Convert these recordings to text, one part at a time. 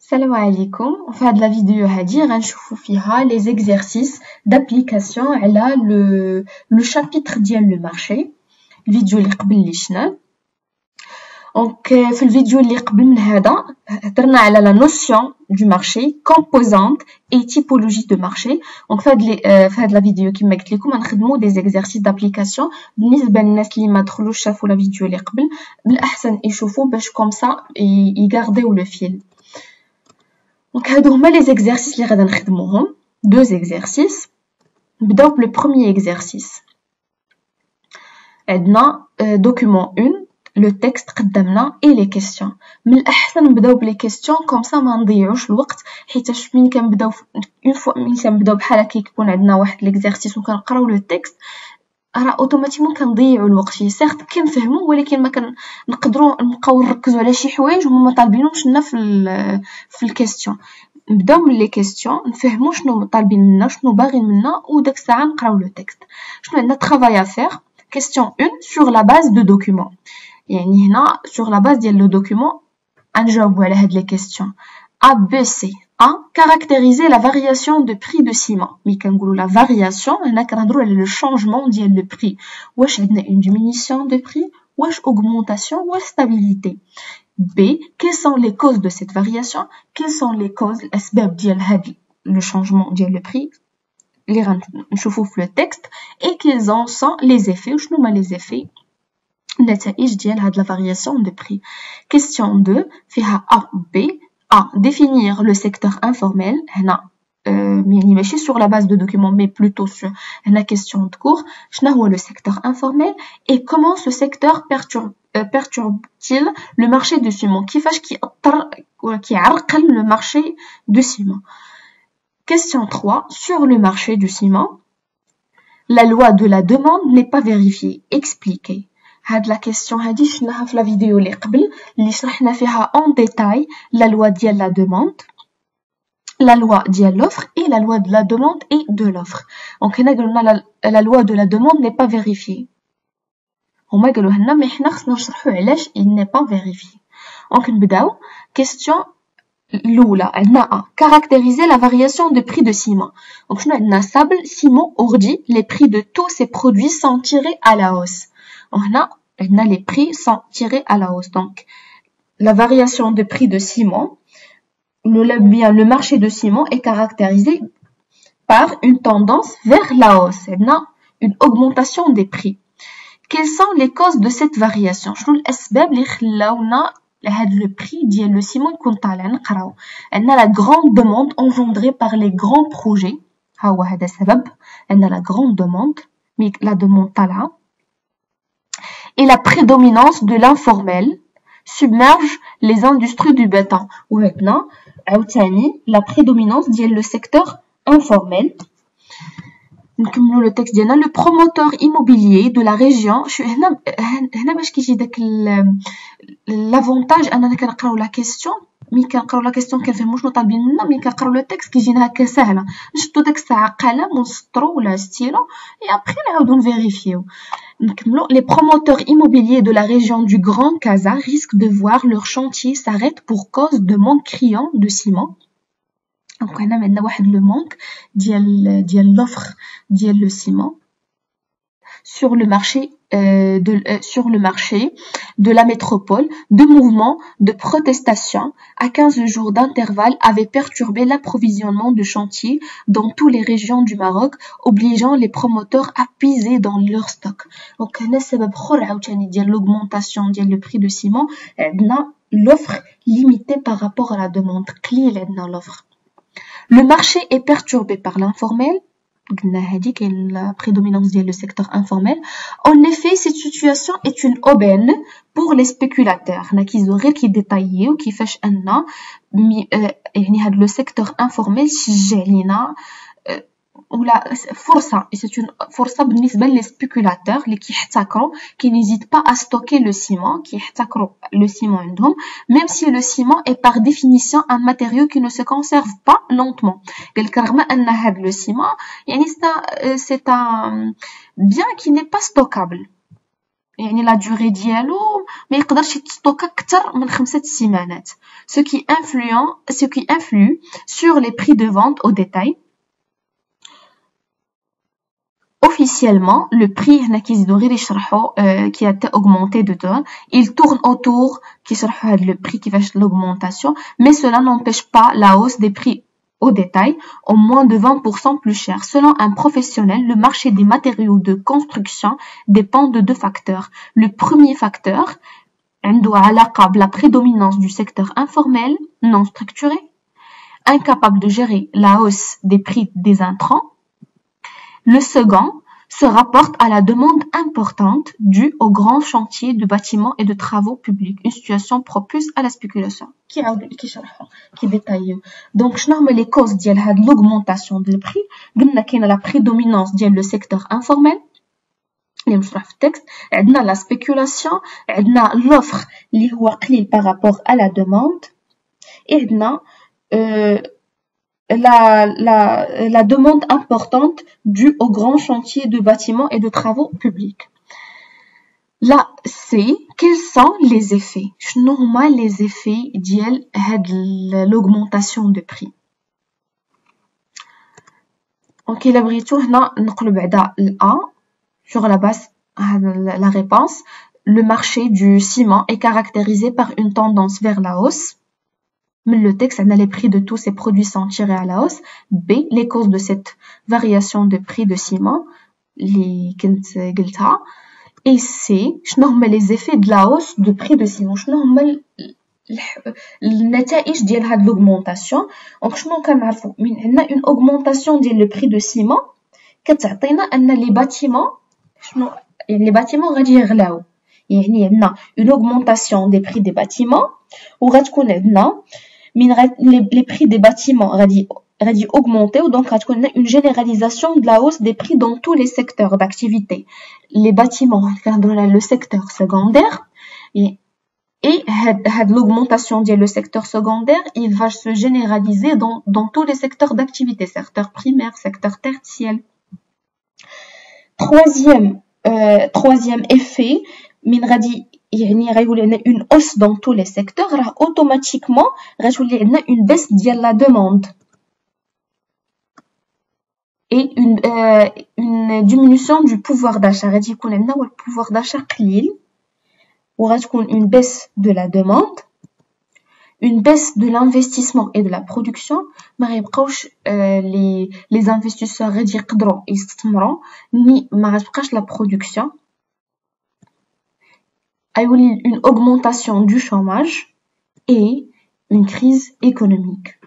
Salam alaikum. في هاد la vidéo هادي غنشوفوا فيها les exercices d'application على le chapitre ديال le marché. الفيديو اللي قبل اللي شفناه. دونك في الفيديو اللي قبل من هذا هضرنا على la notion du marché, composante et typologie de marché. دونك في هاد la vidéo كما قلت لكم غنخدموا des exercices d'application. بالنسبه للناس اللي ما دخلوش شافوا la vidéo اللي قبل بالاحسن يشوفوا باش comme ça يغارديو le fil. Donc, هادو هما les exercices اللي غادا نخدموهم. Deux exercices. نبداو بلو premier exercice. عندنا document 1 le texte قدامنا et les questions. من الأحسن نبداو بلي questions comme ça ما نضيعوش الوقت حيتاش ملي كنبداو une fois ملي كنبداو بحال هكا كيكون عندنا واحد l'exercice وكنقراو لو texte راه اوتوماتيكمون كنضيعوا الوقت فيه. سيغت كنفهموا ولكن ما كنقدروا نبقاو نركزوا على شي حوايج هما ما طالبينهمش لنا في الكيستيون. نبداو من لي كيستيون نفهموا شنو طالبين منا شنو باغيين منا وداك الساعه نقراو لو تكست. شنو عندنا travail à faire. Question 1 sur la base de document. يعني هنا sur la base ديال لو document غنجاوبوا على هاد لي كيستيون. A B C. A. Caractériser la variation de prix de ciment. Mais quand on la variation, on a le changement de prix. Wesh عندنا une diminution de prix, wesh augmentation, wesh stabilité. B. Quelles sont les causes de cette variation? Quelles sont les causes, l'asbab ديال هاد le changement ديال le prix? اللي غنشوفوا في le texte. Et quels en sont les effets? وشنو هما les effets النتائج ديال هاد la variation de prix. Question 2 فيها A B. A. Définir le secteur informel. يعني ماشي sur la base de documents mais plutôt sur la question de cours. شنو هو le secteur informel et comment ce secteur perturbe-t-il le marché du ciment. كيفاش كيعرقل le marché du ciment. Question 3 sur le marché du ciment. La loi de la demande n'est pas vérifiée. Expliquez. هاد لا كيسيون هادي شفناها في لا فيديو اللي قبل اللي شرحنا فيها اون ديتاي لا لوا ديال لا دوموند لا لوا ديال لوفر اي لا لوا دو لا دوموند اي دو لوفر. دونك هنا قلنا لا لوا دو لا دوموند ني با فيريفي هما قالوا لنا مي حنا خصنا نشرحوا علاش il n'est pas vérifié. دونك نبداو كيسيون الاولى عندنا ا caractériser la variation de prix de ciment. دونك شنو عندنا sable ciment ordi les prix de tous ces produits sont tirés à la hausse. هنا عندنا les prix sont tirés à la hausse. Donc la variation de prix de ciment, le marché de ciment est caractérisé par une tendance vers la hausse. عندنا une augmentation des prix. Quelles sont les causes de cette variation? شنو الأسباب اللي خلاونا لهاد le prix ديال le ciment يكون طالع؟ نقراو. عندنا la grande demande engendrée par les grands projets. ها هو هذا السبب. عندنا la grande demande مي la demande طالعة. Et la prédominance de l'informel submerge les industries du béton. وهنا عاوتاني la prédominance ديال le secteur informel. نكملوا le texte ديالنا. Le promoteur immobilier de la région. هنا باش كيجي داك l'avantage اننا كنقراو لا كيسيون مي كنقراو لا كيسيون كنفهموا شنو طالبين منا مي كنقراو لو تكست كيجينا هكا ساهله نشدو داك الساعه قلم ونسطرو ولا ستيلو et après نعاودو نفيريفيو. نكملوا. Les promoteurs immobiliers de la région du Grand Casa risquent de voir leur chantier s'arrête pour cause de manque criant de ciment. Donc هنا عندنا واحد لو مانك ديال l'offre ديال le ciment sur le marché de la métropole. Deux mouvements de protestation à 15 jours d'intervalle avaient perturbé l'approvisionnement de chantiers dans toutes les régions du Maroc, obligeant les promoteurs à puiser dans leur stock. Donc هنا سبب اخر عاوتاني ديال l'augmentation ديال le prix de ciment عندنا l'offre limitée par rapport à la demande. قليل عندنا l'offre. Le marché est perturbé par l'informel. La prédominance du secteur informel. En effet, cette situation est une aubaine pour les spéculateurs. Qu'ils auraient qui détaillé ou qui fait le secteur informel شجعلينا ولا فرصة. C'est une فرصة بالنسبة les spéculateurs اللي كيحتكروا qui n'hésitent pas à stocker le ciment كيحتكروا le ciment عندهم même si le ciment est par définition un matériau qui ne se conserve pas lentement. قالك رغم أن هذا le ciment يعني c'est un bien qui n'est pas stockable. يعني la durée ديالو ما يقدرش يتستوكا اكثر من 5 سيمانات ce qui influe sur les prix de vente au détail. Officiellement le prix هنا كيزيدو غير يشرحوا qui a été augmenté de 2 il tourne autour كيشرحوا هذا le prix كيفاش l'augmentation mais cela n'empêche pas la hausse des prix au détail au moins de 20% plus cher. Selon un professionnel, le marché des matériaux de construction dépend de 2 facteurs. Le premier facteur عنده علاقة بلا prédominance du secteur informel non structuré, incapable de gérer la hausse des prix des intrants. Le second se rapporte à la demande importante due aux grands chantiers de bâtiments et de travaux publics, une situation propice à la spéculation. Donc, شنو هما les causes ديال هاد l'augmentation du prix؟ قلنا كاينه la prédominance ديال le secteur informel اللي مشروح في التكست، عندنا la spéculation، عندنا l'offre اللي هو قليل par rapport à la demande، عندنا la demande importante due aux grands chantiers de bâtiments et de travaux publics. Là, c'est quels sont les effets? شنو هما les effets ديال هاد l'augmentation de prix. Donc إلا بغيتو هنا نقولو بعدا A sur la base la réponse. Le marché du ciment est caractérisé par une tendance vers la hausse. Mais le texte, on a les prix de tous ces produits sont tirés à la hausse. B, les causes de cette variation de prix de ciment, les قلتها. Et C, شنو هما les effets de la hausse de prix de ciment, شنو هما النتائج ديال هاد l'augmentation. Donc شنو كنعرفوا من عندنا une augmentation ديال le prix de ciment كتعطينا ان les bâtiments شنو يعني les bâtiments غادي يغلاو، يعني عندنا une augmentation des prix des bâtiments وغتكون عندنا من les prix des bâtiments غادي augmenter donc غتكون une généralisation de la hausse des prix dans tous les secteurs d'activité. Les bâtiments كنهضروا le secteur secondaire et l'augmentation ديال le secteur secondaire il va se généraliser dans tous les secteurs d'activité, secteur primaire, secteur tertiaire. Troisième effet من غادي يعني غيولي عندنا une hausse dans tous les secteurs راه automatiquement غتولي عندنا une baisse ديال la demande et une diminution du pouvoir d'achat. غادي يكون عندنا هو pouvoir d'achat قليل وغتكون une baisse de la demande, une baisse de l'investissement et de la production. ما غيبقاوش les investisseurs غادي يقدروا يستثمروا ني ما غتبقاش la production. Une augmentation du chômage et une crise économique.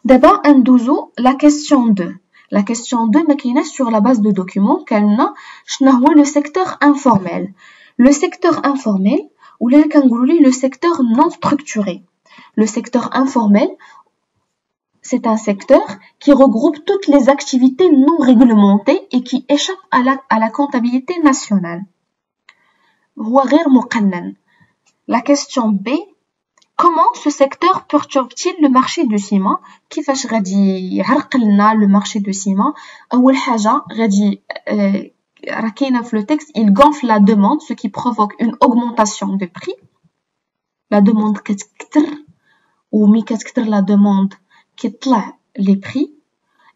D'abord, ندوزو la question 2. La question 2 ما كايناش sur la base de documents كلنا شنو هو le secteur informel. Le secteur informel ولا كنقولوا ليه le secteur non structuré. Le secteur informel c'est un secteur qui regroupe toutes les activités non réglementées et qui échappent à la comptabilité nationale. هو غير مقنن. La question B, comment ce secteur perturbe-t-il le marché du ciment? كيفاش غادي يعرق لنا le marché du ciment؟ أول حاجة غادي راه كاينة في le texte il gonfle la demande ce qui provoque une augmentation de prix. La demande كتكثر ومي كتكثر la demande كيطلع les prix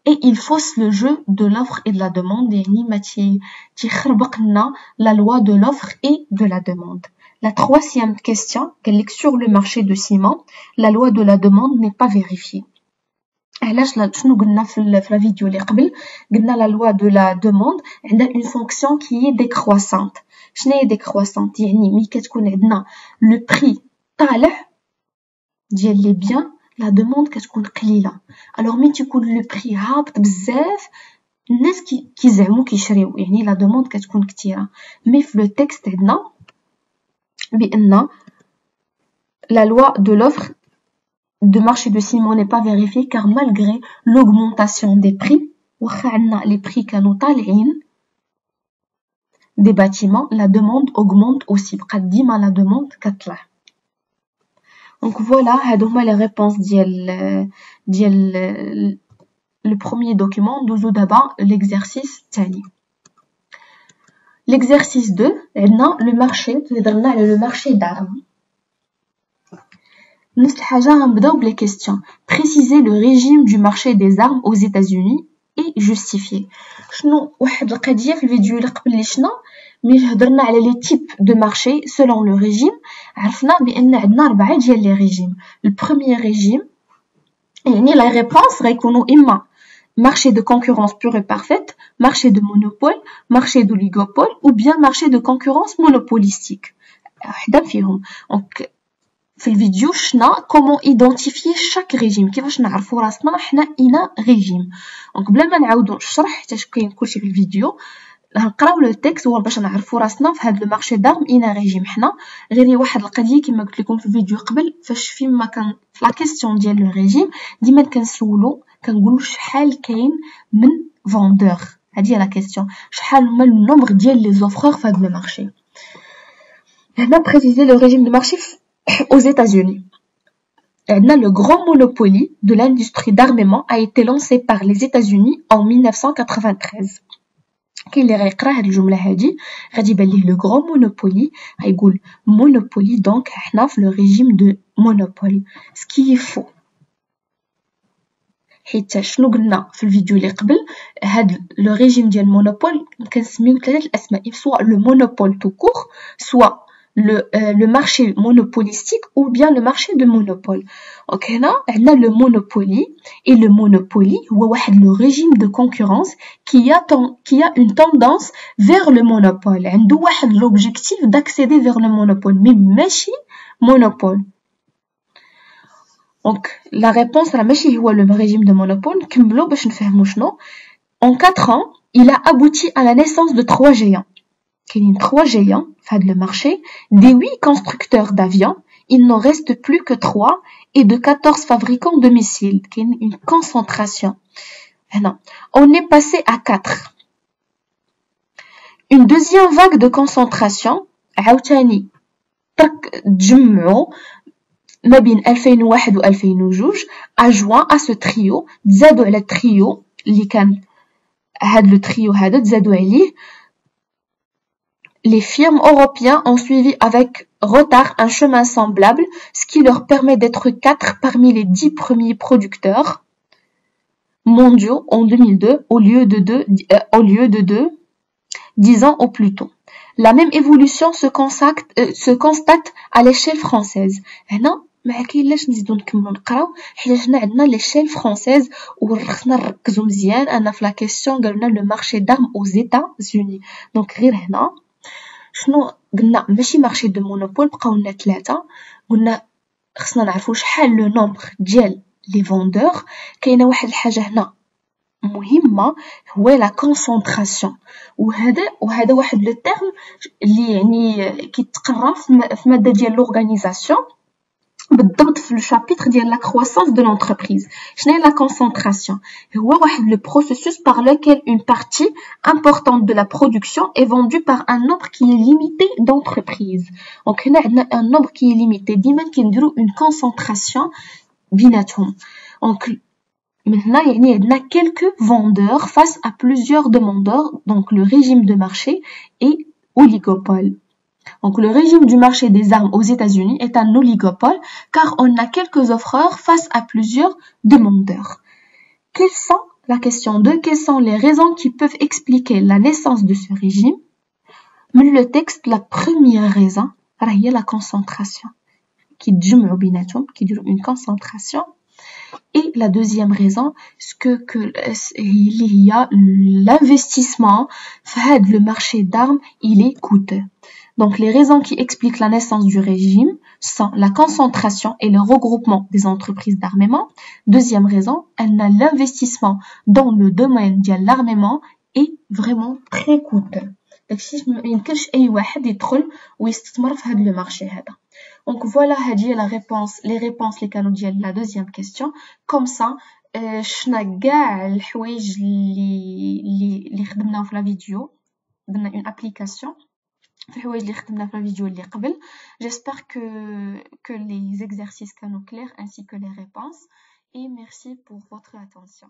et il fausse le jeu de l'offre et de la demande يعني ما تيخربق لنا la loi de l'offre et de la demande. La troisième question قال لك sur le marché de ciment la loi de la demande n'est pas vérifiée. علاش شنو قلنا في la vidéo اللي قبل قلنا la loi de la demande عندها une fonction qui est décroissante. شنو هي décroissante يعني ملي كتكون عندنا le prix طالع ديال les biens la demande كتكون قليله. alors ملي تيكون le prix هابط بزاف الناس كيزعموا كيشريو يعني la demande كتكون كثيره. مي في le texte عندنا بان la loi de l'offre de marché de ciment n'est pas vérifiée car malgré l'augmentation des prix واخا عندنا les prix كانوا طالعين des bâtiments la demande augmente aussi بقات ديما la demande كتطلع. Donc voilà, هادو هما les réponses ديال le premier document. Douzou d'abord l'exercice تاني. l'exercice 2 عندنا le marché تهضرنا على le marché d'armes. نفس الحاجة غنبداو بلي كيستيون. Préciser le régime du marché des armes aux États-Unis et justifier. شنو واحد القضية في الفيديو اللي قبل اللي شنا ملي هضرنا على لي تيب دو مارشي selon le régime عرفنا بأن عندنا 4 ديال لي ريجيم. البروميير ريجيم يعني لا ريبونس غيكونوا إما marché de concurrence pure et parfaite, marché de monopole, marché d'oligopole ou bien marché de concurrence monopolistique. وحدة فيهم. Donc في الفيديو شنا comment identifier chaque régime كيفاش نعرفوا راسنا حنا اينا ريجيم. دونك بلا ما نعاودو نشرح حيت كاين كلشي في الفيديو نقراو لو تكست هو باش نعرفوا راسنا في هذا لو مارشي دارم اينا ريجيم حنا. غير واحد القضيه كما قلت لكم في الفيديو قبل فاش فيما كان في لا كيسيون ديال لو ريجيم ديما كنسولو كنقولوا شحال كاين من فوندور. هذه هي لا كيسيون شحال هما النومبر ديال لي زوفرور في هذا لو مارشي. هنا بريسيزي لو ريجيم دو مارشي aux États-Unis. Le grand monopoly de l'industrie d'armement a été lancé par les États-Unis en 1993. كاين اللي غيقرا هاد الجمله هادي غادي يبان ليه لو غران مونوبولي غيقول مونوبولي دونك حنا في لو ريجيم دو مونوبول سكي فو حيت شنو قلنا في الفيديو اللي قبل هاد لو ريجيم ديال مونوبول كنسميو ثلاثه الاسماء سوا لو مونوبول تو كور سوا le marché monopolistique ou bien le marché de monopole. Donc هنا عندنا le monopoly et le monopoly هو واحد le régime de concurrence qui a une tendance vers le monopole. عنده واحد l'objectif d'accéder vers le monopole mais ماشي monopole. Donc la réponse راه ماشي هو le régime de monopole. نكملو باش نفهمو شنو. En 4 ans, il a abouti à la naissance de 3 géants. كاينين 3 géants في هذا le marché, des 8 constructeurs d'avions, il n'en reste plus que 3 et de 14 fabricants de missiles. كاين une concentration. هنا on est passé à 4. Une deuxième vague de concentration عاوتاني تجمعوا ما بين 2001 و 2002 adjoint à ce trio تزادوا على التريو اللي كان هذا لو تريو هذا تزادوا عليه. Les firmes européennes ont suivi avec retard un chemin semblable, ce qui leur permet d'être 4 parmi les 10 premiers producteurs mondiaux en 2002 au lieu de 2 10 ans au plus tôt. La même évolution se constate à l'échelle française. هنا ما كاينلاش نزيدو نكملو نقراو حيت حنا عندنا l'échelle française وخصنا نركزو مزيان. انا في لا كيسيون قالنا لو مارشي دارم aux États-Unis. دونك غير هنا شنو قلنا ماشي مارشي دو مونوبول بقاو لنا 3 قلنا خصنا نعرفوا شحال لو نومبر ديال لي فوندور. كاينه واحد الحاجه هنا مهمه هو لا كونسونطراسيون وهذا واحد لو تيرم اللي يعني كيتقرا في ماده ديال لورغانيزاسيون بالضبط في الشابيتر ديال لا croissance de l'entreprise. شنو هي لا كونسونطراسيون؟ هو واحد لو processus par lequel une partie importante de la production est vendue par un nombre qui est limité d'entreprises. Donc هنا عندنا un nombre qui est limité. ديما كنديروا une concentration بيناتهم. Donc من هنا يعني عندنا quelques vendeurs face à plusieurs demandeurs. Donc le régime de marché est oligopole. Donc le régime du marché des armes aux États-Unis est un oligopole car on a quelques offreurs face à plusieurs demandeurs. La question 2, quelles sont les raisons qui peuvent expliquer la naissance de ce régime? Mais le texte, la première raison, c'est la concentration. Qui dit une concentration. Et la deuxième raison, c'est que il y a l'investissement, le marché d'armes, il est coûteux. Donc les raisons qui expliquent la naissance du régime sont la concentration et le regroupement des entreprises d'armement. Deuxième raison, l'investissement dans le domaine de l'armement est vraiment très coûteux. Donc si ما يمكنش اي واحد يدخل ويستثمر في هذا لو مارشي هذا. Donc voilà هذه la réponse les réponses اللي كانوا ديال la deuxième question. Comme ça شنا كاع الحوايج اللي خدمناهم في لا فيديو درنا une application في الحوايج اللي خدمنا في الفيديو اللي قبل. J'espère que les exercices كانوا clairs ainsi que les réponses et merci pour votre attention.